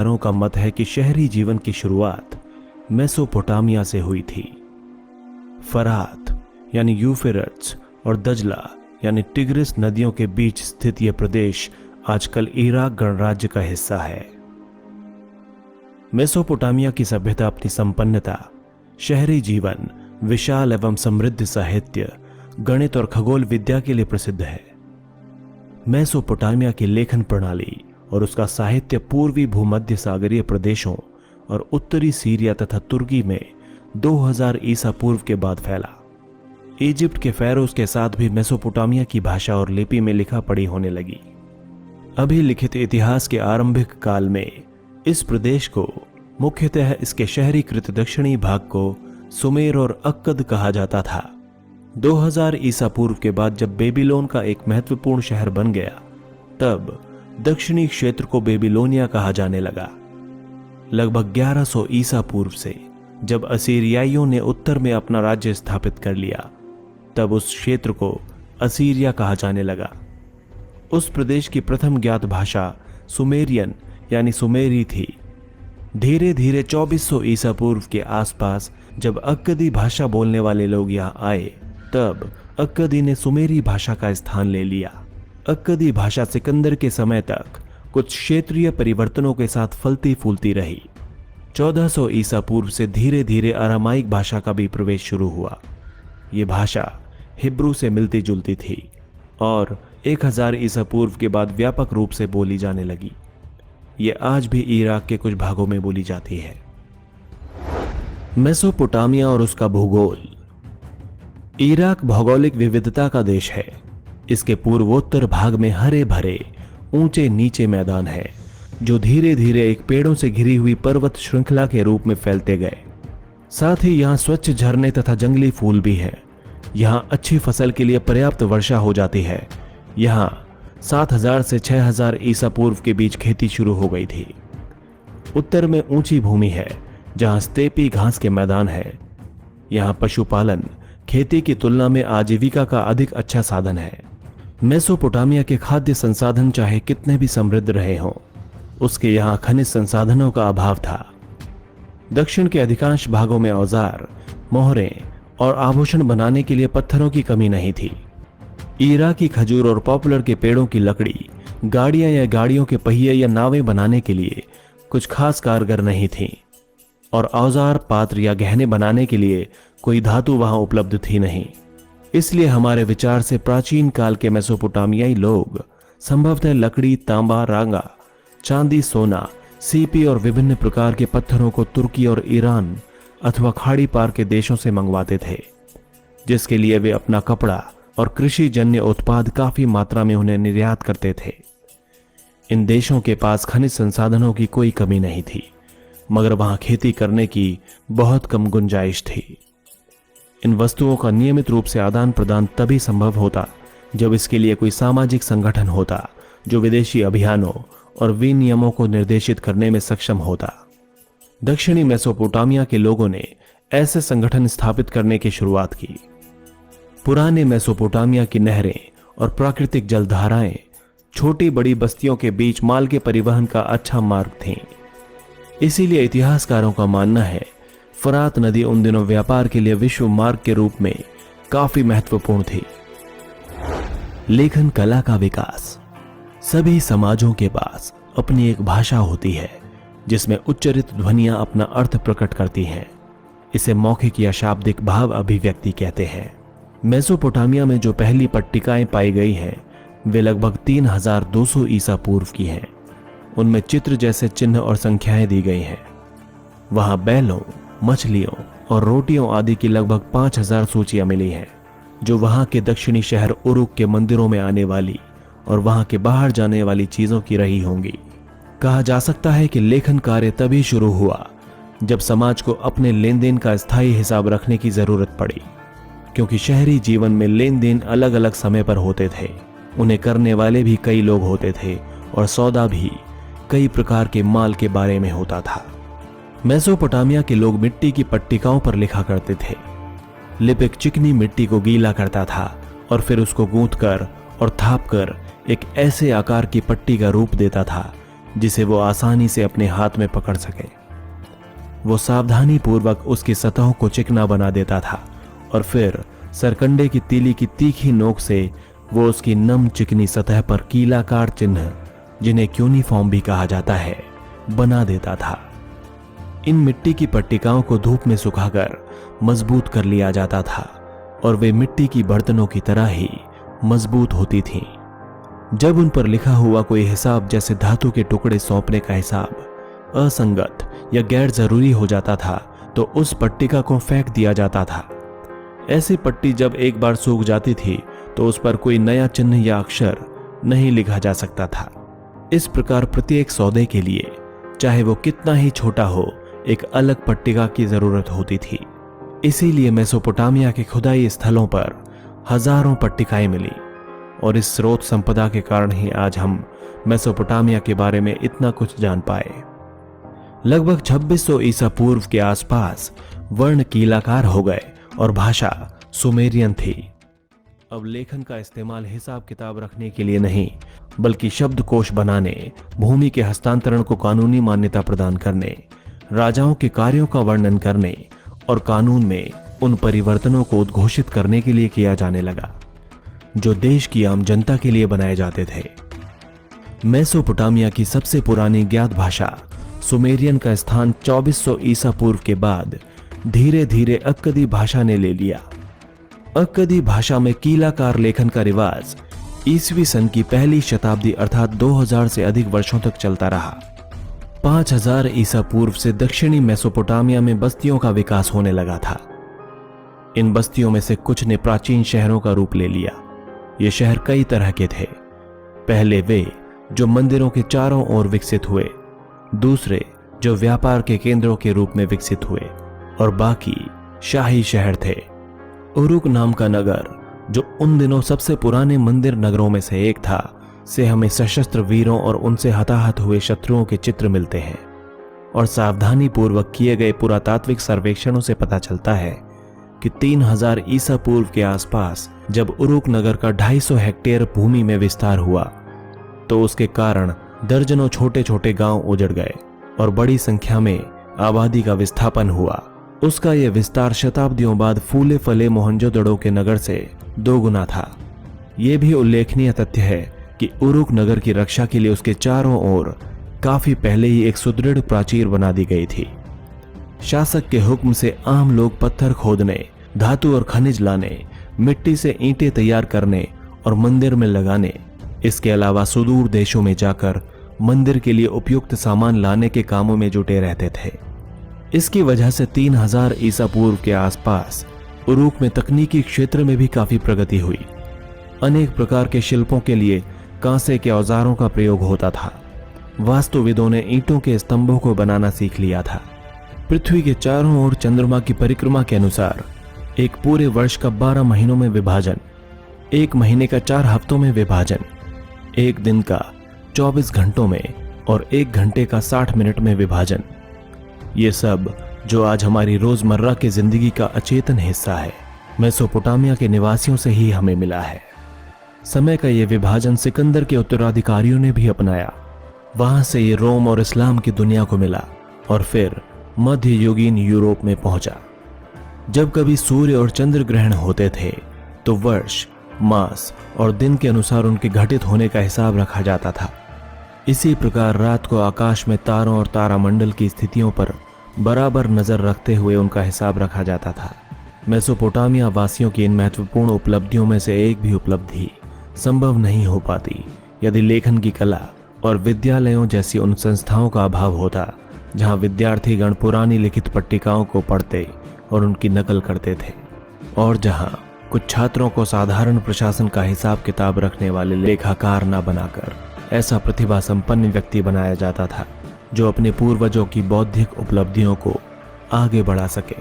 का मत है कि शहरी जीवन की शुरुआत मेसोपोटामिया से हुई थी। फरात यानी यूफ्रेट्स और दजला यानी टिग्रिस नदियों के बीच स्थित यह प्रदेश आजकल इराक गणराज्य का हिस्सा है। मेसोपोटामिया की सभ्यता अपनी संपन्नता, शहरी जीवन, विशाल एवं समृद्ध साहित्य, गणित और खगोल विद्या के लिए प्रसिद्ध है। मेसोपोटामिया की लेखन प्रणाली और उसका साहित्य पूर्वी भूमध्य सागरीय प्रदेशों और उत्तरी सीरिया तथा तुर्की में 2000 ईसा पूर्व के बाद फैला। इजिप्ट के फेरोज के साथ भी मेसोपोटामिया की भाषा और लिपि में लिखा पढ़ी होने लगी। अभिलिखित इतिहास के आरंभिक काल में इस प्रदेश को मुख्यतः इसके शहरीकृत दक्षिणी भाग को सुमेर और अक्कद कहा जाता था। 2000 ईसा पूर्व के बाद जब बेबीलोन का एक महत्वपूर्ण शहर बन गया, तब दक्षिणी क्षेत्र को बेबीलोनिया कहा जाने लगा। लगभग 1100 ईसा पूर्व से जब असीरियाइयों ने उत्तर में अपना राज्य स्थापित कर लिया, तब उस क्षेत्र को असीरिया कहा जाने लगा। उस प्रदेश की प्रथम ज्ञात भाषा सुमेरियन यानी सुमेरी थी। धीरे धीरे 2400 ईसा पूर्व के आसपास जब अक्कदी भाषा बोलने वाले लोग यहाँ आए, तब अक्कदी ने सुमेरी भाषा का स्थान ले लिया। अक्कदी भाषा सिकंदर के समय तक कुछ क्षेत्रीय परिवर्तनों के साथ फलती फूलती रही। 1400 ईसा पूर्व से धीरे धीरे अरामाइक भाषा का भी प्रवेश शुरू हुआ। ये भाषा हिब्रू से मिलती जुलती थी और 1000 ईसा पूर्व के बाद व्यापक रूप से बोली जाने लगी। ये आज भी इराक के कुछ भागों में बोली जाती है। मेसोपोटामिया और उसका भूगोल। इराक भौगोलिक विविधता का देश है। इसके पूर्वोत्तर भाग में हरे भरे ऊंचे नीचे मैदान है, जो धीरे धीरे एक पेड़ों से घिरी हुई पर्वत श्रृंखला के रूप में फैलते गए। साथ ही यहाँ स्वच्छ झरने तथा जंगली फूल भी हैं। यहाँ अच्छी फसल के लिए पर्याप्त वर्षा हो जाती है। यहाँ 7000 से 6000 ईसा पूर्व के बीच खेती शुरू हो गई थी। उत्तर में ऊंची भूमि है, जहाँ स्टेपी घास के मैदान है। यहाँ पशुपालन खेती की तुलना में आजीविका का अधिक अच्छा साधन है। मेसोपोटामिया के खाद्य संसाधन चाहे कितने भी समृद्ध रहे हों, उसके यहाँ खनिज संसाधनों का अभाव था। दक्षिण के अधिकांश भागों में औजार, मोहरें और आभूषण बनाने के लिए पत्थरों की कमी नहीं थी। इराकी खजूर और पॉपुलर के पेड़ों की लकड़ी गाड़ियां या गाड़ियों के पहिए या नावें बनाने के लिए कुछ खास कारगर नहीं थी, और औजार, पात्र या गहने बनाने के लिए कोई धातु वहां उपलब्ध थी नहीं। इसलिए हमारे विचार से प्राचीन काल के मेसोपोटामियाई लोग संभवतः लकड़ी, तांबा, रांगा, चांदी, सोना, सीपी और विभिन्न प्रकार के पत्थरों को तुर्की और ईरान अथवा खाड़ी पार के देशों से मंगवाते थे, जिसके लिए वे अपना कपड़ा और कृषि जन्य उत्पाद काफी मात्रा में उन्हें निर्यात करते थे। इन देशों के पास खनिज संसाधनों की कोई कमी नहीं थी, मगर वहां खेती करने की बहुत कम गुंजाइश थी। इन वस्तुओं का नियमित रूप से आदान प्रदान तभी संभव होता जब इसके लिए कोई सामाजिक संगठन होता जो विदेशी अभियानों और विनियमों को निर्देशित करने में सक्षम होता। दक्षिणी मेसोपोटामिया के लोगों ने ऐसे संगठन स्थापित करने की शुरुआत की। पुराने मेसोपोटामिया की नहरें और प्राकृतिक जलधाराएं छोटी बड़ी बस्तियों के बीच माल के परिवहन का अच्छा मार्ग थीं। इसीलिए इतिहासकारों का मानना है फरात नदी उन दिनों व्यापार के लिए विश्व मार्ग के रूप में काफी महत्वपूर्ण थी। लेखन कला का विकास। सभी समाजों के पास अपनी एक भाषा होती है जिसमें उच्चरित ध्वनियां अपना अर्थ प्रकट करती हैं। इसे मौखिक या शाब्दिक भाव अभिव्यक्ति कहते हैं। मेसोपोटामिया में जो पहली पट्टिकाएं पाई गई हैं, वे लगभग 3200 ईसा पूर्व की हैं। उनमें चित्र जैसे चिन्ह और संख्याएं दी गई हैं। वहां बैलों, मछलियों और रोटियों आदि की लगभग 5000 सूचियां मिली हैं, जो वहां के दक्षिणी शहर उरुक के मंदिरों में आने वाली और वहां के बाहर जाने वाली चीजों की रही होंगी। कहा जा सकता है कि लेखन कार्य तभी शुरू हुआ जब समाज को अपने लेन देन का स्थायी हिसाब रखने की जरूरत पड़ी, क्योंकि शहरी जीवन में लेन देन अलग अलग समय पर होते थे। उन्हें करने वाले भी कई लोग होते थे और सौदा भी कई प्रकार के माल के बारे में होता था। मेसोपोटामिया के लोग मिट्टी की पट्टिकाओं पर लिखा करते थे। लिपिक चिकनी मिट्टी को गीला करता था और फिर उसको गूंथकर और थापकर एक ऐसे आकार की पट्टी का रूप देता था जिसे वो आसानी से अपने हाथ में पकड़ सके। वो सावधानी पूर्वक उसकी सतहों को चिकना बना देता था और फिर सरकंडे की तीली की तीखी नोक से वो उसकी नम चिकनी सतह पर कीलाकार चिन्ह, जिन्हें क्यूनिफॉर्म भी कहा जाता है, बना देता था। इन मिट्टी की पट्टिकाओं को धूप में सुखाकर मजबूत कर लिया जाता था और वे मिट्टी की बर्तनों की तरह ही मजबूत होती थीं। जब उन पर लिखा हुआ कोई हिसाब, जैसे धातु के टुकड़े सौंपने का हिसाब, असंगत या गैर जरूरी हो जाता था तो उस पट्टिका को फेंक दिया जाता था। ऐसी पट्टी जब एक बार सूख जाती थी तो उस पर कोई नया चिन्ह या अक्षर नहीं लिखा जा सकता था। इस प्रकार प्रत्येक सौदे के लिए, चाहे वो कितना ही छोटा हो, एक अलग पट्टिका की जरूरत होती थी। इसीलिए मेसोपोटामिया के खुदाई स्थलों पर हजारों पट्टिकाएं मिली और इस स्रोत संपदा के कारण ही आज हम मेसोपोटामिया के बारे में इतना कुछ जान पाए। लगभग 2600 ईसा पूर्व के आसपास वर्ण कीलाकार हो गए और भाषा सुमेरियन थी। अब लेखन का इस्तेमाल हिसाब किताब रखने के लिए नहीं, बल्कि शब्दकोश बनाने, भूमि के हस्तांतरण को कानूनी मान्यता प्रदान करने, राजाओं के कार्यों का वर्णन करने और कानून में उन परिवर्तनों को उद्घोषित करने के लिए किया जाने लगा जो देश की आम जनता के लिए बनाए जाते थे। मेसोपोटामिया की सबसे पुरानी ज्ञात भाषा सुमेरियन का स्थान 2400 ईसा पूर्व के बाद धीरे धीरे अक्कदी भाषा ने ले लिया। अक्कदी भाषा में कीलाकार लेखन का रिवाज ईसवी सन की पहली शताब्दी अर्थात 2000 से अधिक वर्षों तक चलता रहा। 5000 ईसा पूर्व से दक्षिणी मेसोपोटामिया में बस्तियों का विकास होने लगा था। इन बस्तियों में से कुछ ने प्राचीन शहरों का रूप ले लिया। ये शहर कई तरह के थे। पहले वे जो मंदिरों के चारों ओर विकसित हुए, दूसरे जो व्यापार के केंद्रों के रूप में विकसित हुए और बाकी शाही शहर थे। उरुक नाम का नगर, जो उन दिनों सबसे पुराने मंदिर नगरों में से एक था, से हमें सशस्त्र वीरों और उनसे हताहत हुए शत्रुओं के चित्र मिलते हैं और सावधानी पूर्वक किए गए पुरातात्विक सर्वेक्षणों से पता चलता है कि 3000 ईसा पूर्व के आसपास जब उरुक नगर का 250 हेक्टेयर भूमि में विस्तार हुआ तो उसके कारण दर्जनों छोटे छोटे गांव उजड़ गए और बड़ी संख्या में आबादी का विस्थापन हुआ। उसका यह विस्तार शताब्दियों बाद फूले फले मोहनजोदड़ो के नगर से 2 गुना था। यह भी उल्लेखनीय तथ्य है कि उरुक नगर की रक्षा के लिए उसके चारों ओर काफी पहले ही एक सुदृढ़ प्राचीर बना दी गई थी। शासक के हुक्म से आम लोग पत्थर खोदने, धातु और खनिज लाने, मिट्टी से ईंटें तैयार करने और मंदिर में लगाने, इसके अलावा सुदूर देशों में जाकर मंदिर के लिए उपयुक्त सामान लाने के कामों में जुटे रहते थे। इसकी वजह से 3000 ईसा पूर्व के आसपास उरुक में तकनीकी क्षेत्र में भी काफी प्रगति हुई। अनेक प्रकार के शिल्पों के लिए कांसे के औजारों का प्रयोग होता था। वास्तुविदों ने ईंटों के स्तंभों को बनाना सीख लिया था। पृथ्वी के चारों ओर चंद्रमा की परिक्रमा के अनुसार एक पूरे वर्ष का 12 महीनों में विभाजन, 1 महीने का 4 हफ्तों में विभाजन, 1 दिन का 24 घंटों में और 1 घंटे का 60 मिनट में विभाजन, ये सब जो आज हमारी रोजमर्रा की जिंदगी का अचेतन हिस्सा है, मेसोपोटामिया के निवासियों से ही हमें मिला है। समय का यह विभाजन सिकंदर के उत्तराधिकारियों ने भी अपनाया। वहां से ये रोम और इस्लाम की दुनिया को मिला और फिर मध्य युगीन यूरोप में पहुंचा। जब कभी सूर्य और चंद्र ग्रहण होते थे तो वर्ष, मास और दिन के अनुसार उनके घटित होने का हिसाब रखा जाता था। इसी प्रकार रात को आकाश में तारों और तारामंडल की स्थितियों पर बराबर नजर रखते हुए उनका हिसाब रखा जाता था। मेसोपोटामिया वासियों की इन महत्वपूर्ण उपलब्धियों में से एक भी उपलब्धि संभव नहीं हो पाती यदि लेखन की कला और विद्यालयों जैसी उन संस्थाओं का अभाव होता जहां विद्यार्थीगण पुरानी लिखित पट्टिकाओं को पढ़ते और उनकी नकल करते थे, और जहां कुछ छात्रों को साधारण प्रशासन का हिसाब किताब रखने वाले लेखाकार न बनाकर ऐसा प्रतिभा संपन्न व्यक्ति बनाया जाता था जो अपने पूर्वजों की बौद्धिक उपलब्धियों को आगे बढ़ा सके।